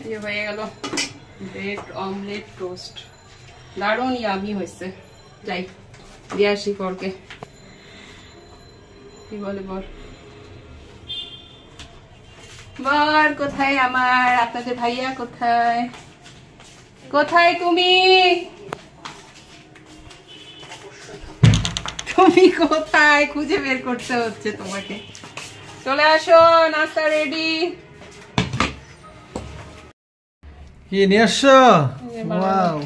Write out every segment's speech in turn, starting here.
ये হয়ে গেল ব্রেড অমলেট টোস্ট, দারুণ ইয়ামি হয়েছে। যাই দিয়ে আসি করকে, কি বলে বল বর কোথায় আমার, আপনাদের ভাইয়া কোথায়, কোথায় তুমি, তুমি কোথায় খুঁজে বের করতে হচ্ছে তোমাকে। চলে আসো, নাস্তা রেডি। কি নিয়ে আসছো? ওয়াও,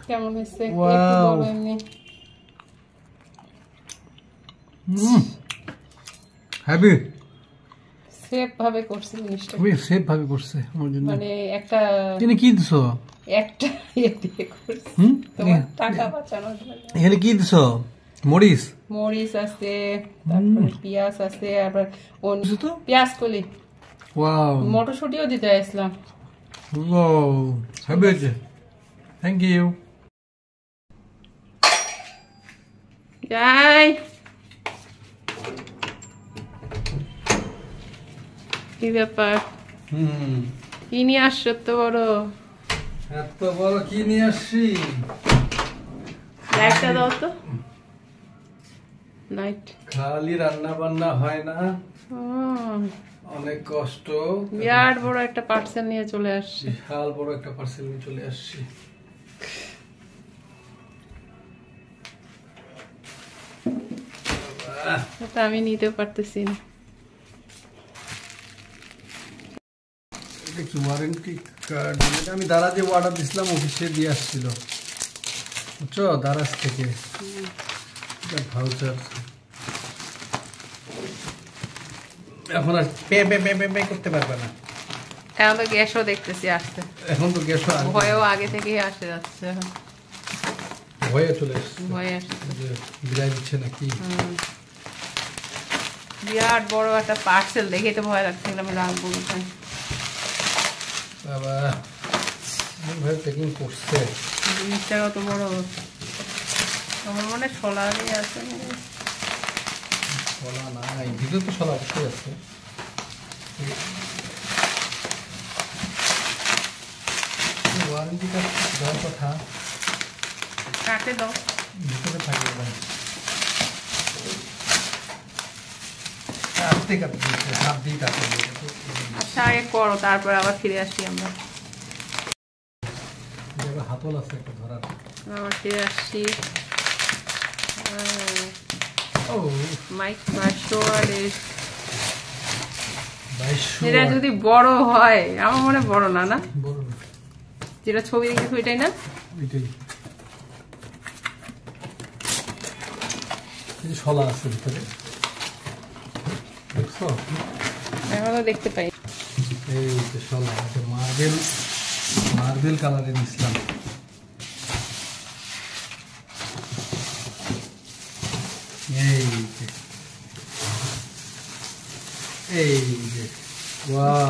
কেমন হয়েছে একটু ওয়াও, বলো এমনি। হ্যাপি সেফ ভাবে করছি জিনিসটা, খুবই সেফ ভাবে করছে আমার জন্য। মানে একটা তুমি কি দিছো? একটা ইয়ে দিয়ে করছি তোমার টাকা বাঁচানোর জন্য। এখানে কি দিছো? মরিচ, মরিচ আছে, তারপরে পেঁয়াজ আছে, আবার তো পেঁয়াজ কলি, ওয়াও, মটরশুঁটিও দিতে আসলাম। ওয়াও, হ্যাপি হয়েছে, থ্যাংক ইউ। যাই, কি ব্যাপার, কি নিয়ে আসছো এত বড়? এত বড় কি নিয়ে আসছি? লাইটটা দাও তো, লাইট। খালি রান্না বান্না হয় না, অনেক কষ্ট। বিরাট বড় একটা পার্সেল নিয়ে চলে আসছি, বিশাল বড় একটা পার্সেল নিয়ে চলে আসছি। এটা আমি নিতে পারতেছি না। কি ওয়ারেন্টি কার্ড? আমি দারাজে অর্ডার দিছিলাম, অফিসে দিয়ে আসছিল, বুঝছো, দারাজ থেকে ভাউচার। এখন আর pay pay pay pay pay করতে পারবে না। এখন তো গ্যাসও দেখতেছি আসছে, এখন তো গ্যাসও ভয়েও আগে থেকেই আসতে যাচ্ছে, ভয়ে চলে এসছে, ভয়ে আসছে। বিদায় দিচ্ছে নাকি। বিরাট বড় একটা পার্সেল দেখে তো ভয় লাগছিল, আমি রাখবো কোথায়। বাবা ভাই প্যাকিং করছে, জিনিসটা কত বড়, আমার মনে সোলারই আছে, শলা নাই ভিতরে তো, শলা অবশ্যই আছে। ওয়ারেন্টি কার্ড দেওয়ার কথা, কাটে দাও, ভিতরে থাকে না, কাটতে কাটতে হাত দিয়ে কাটতে। আচ্ছা আগে করো, তারপর আবার ফিরে আসি আমরা। হাতল আছে একটা ধরার, আবার ফিরে আসছি। ও মাইক মাশোয়ারের, 2200 এটা যদি বড় হয়, আমার মনে বড় না, না বড় না, যেটা ছবি দেখেছি ওইটাই না, এটাই। এই যে শলা আছে ভিতরে, দেখছো? এখনো দেখতে পাই। এই যে শলা, মার্বেল, মার্বেল কালারের ইসলাম। এই যে, এই যে, ওয়াও,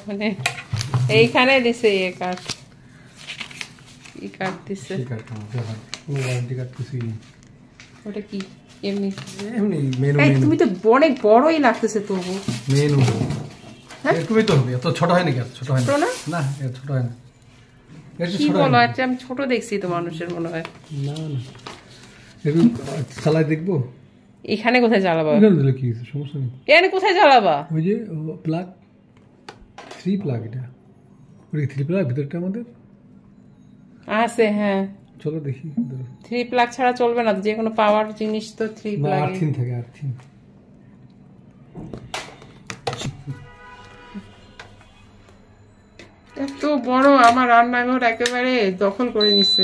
মানে এইখানে দিছে এই কাঠ, এই কাঠ দিছে। কোনো ওয়ারেন্টি কার্ড কিছুই নেই। ওটা কি এমনি এমনি মেনু, তুমি তো অনেক বড়ই লাগতেছে তবু। মেনু হ্যাঁ এরকমই তো হবে, এত ছোট হয় নাকি? এত ছোট হয় ছোট না, না, না এত ছোট হয় না। কি বলো, আচ্ছা আমি ছোট দেখছি তো মানুষের মনে হয়। না না, একটু চালাই দেখবো। এখানে কোথায় জ্বালাবা? এখানে দিলে কি সমস্যা নেই। এখানে কোথায় জ্বালাবা? ওই যে প্লাগ, 3 প্লাগ, এটা ওই 3 প্লাগ ভিতরটা আমাদের আছে, হ্যাঁ চলো দেখি। 3 প্লাগ ছাড়া চলবে না, যে কোনো পাওয়ার জিনিস তো 3 না, প্লাগ। আর্থিং থাকে, আর্থিং। এত বড় আমার রান্নাঘর একেবারে দখল করে নিচ্ছে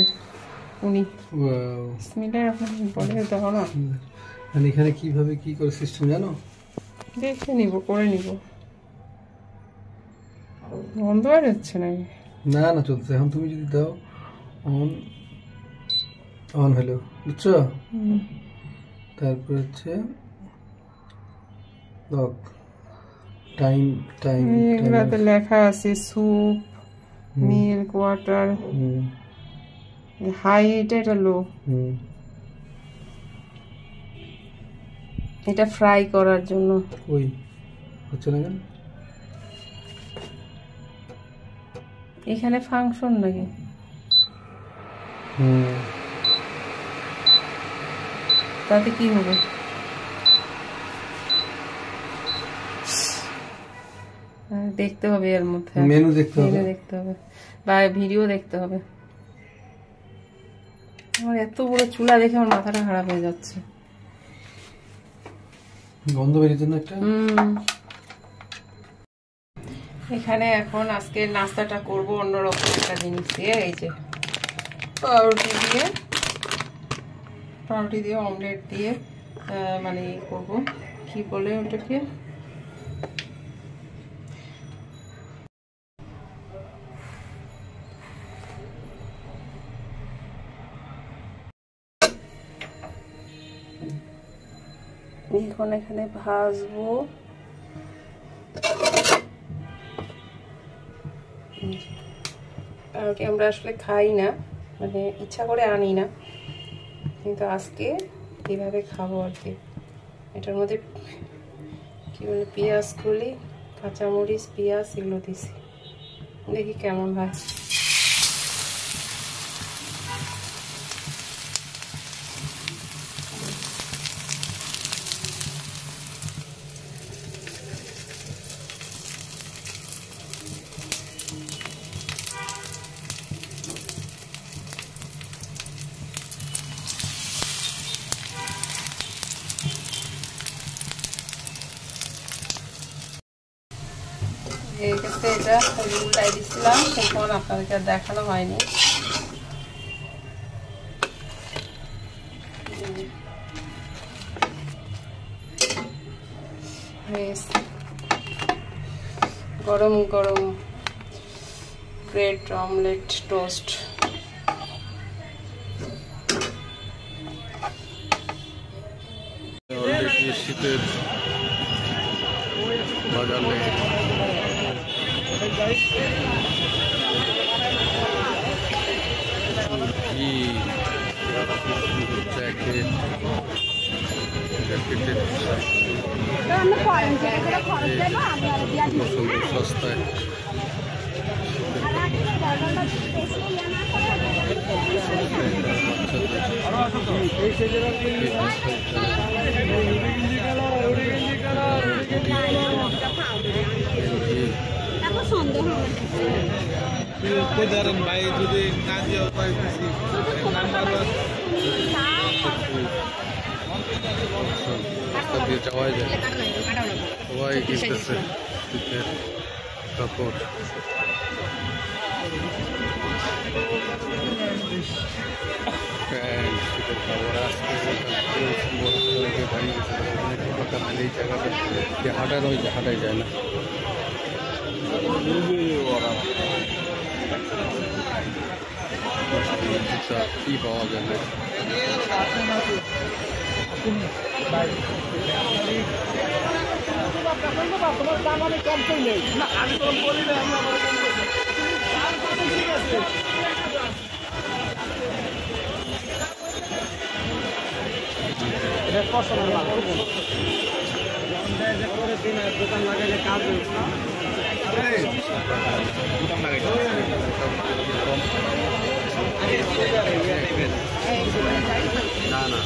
উনি। ওয়াও, বিসমিল্লাহির রহমানির রহিম, বলে দাও না। আর এখানে কিভাবে কি করে সিস্টেম জানো? দেখে নিব, করে নিব। বন্ধ হয়ে যাচ্ছে নাকি? না না, চলছে। এখন তুমি যদি দাও অন, অন হলো, বুঝছো? তারপর হচ্ছে লক, টাইম, টাইম এগুলাতে লেখা আছে soup, milk, water, high heat, এটা লো। এটা ফ্রাই করার জন্য। ওই হচ্ছে না কেন? এখানে ফাংশন নাকি? তাতে কি হবে? দেখতে হবে, এর মধ্যে মেনু দেখতে হবে বা ভিডিও দেখতে হবে। আমার এত বড় চুলা দেখে আমার মাথাটা খারাপ হয়ে যাচ্ছে। গন্ধ বেরিয়েছে না একটা। এখানে এখন আজকে নাস্তাটা করব অন্যরকম একটা জিনিস দিয়ে। এই যে পাউরুটি দিয়ে অমলেট দিয়ে মানে করব, কি বলে ওটাকে, এখন এখানে ভাজবো। পাউরুটি আমরা আসলে খাই না, মানে ইচ্ছা করে আনি না, কিন্তু আজকে কিভাবে খাবো আর কি। এটার মধ্যে কি বলে পেঁয়াজ কলি, কাঁচামরিচ, পেঁয়াজ এগুলো দিছি, দেখি কেমন হয়। এটা উল্টাই দিচ্ছিলাম, তখন আপনাদেরকে দেখানো হয়নি। গরম গরম ব্রেড অমলেট টোস্ট। শীতের বাজার লেগে সস্তায় ভাই যদি না দিয়ে যাওয়াই যায়, সবাই কিনতেছে শীতের কাপড়। শীতের কাপড় আসতেছে দাঁড়িয়ে গেছে, অনেক দোকান এই জায়গাটা হাঁটানো হাঁটাই যায় না। কি পাওয়া যাবে? দোকান লাগাইলে কাজ না না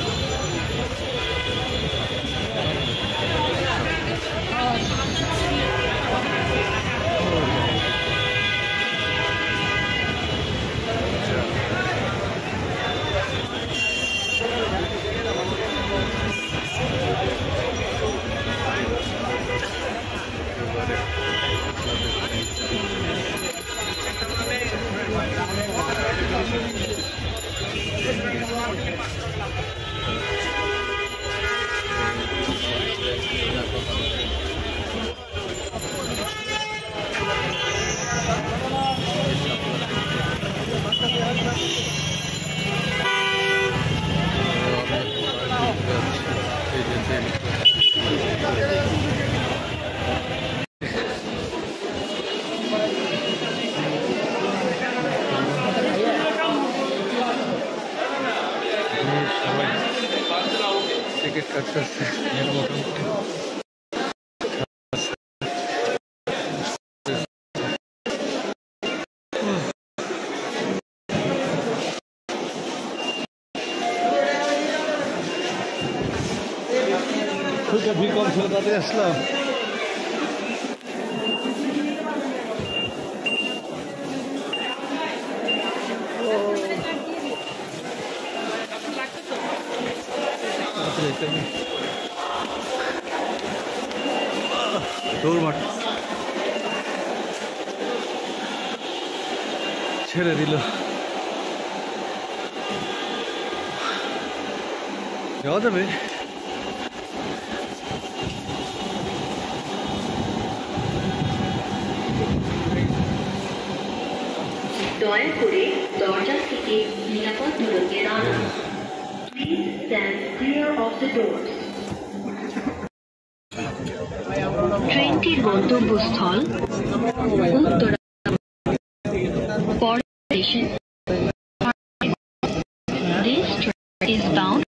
টিকিট কাটতেছে মোটামুটি। ভিড় কম ছিল তাতে আসলাম। দৌড় মাঠ ছেড়ে দিল। যাওয়া যাবে। দয়া করে দরজা থেকে নিরাপদ দূরত্বে দাঁড়ান। Please stand clear of the doors. ট্রেনটির গন্তব্যস্থল Uttara station. This train is bound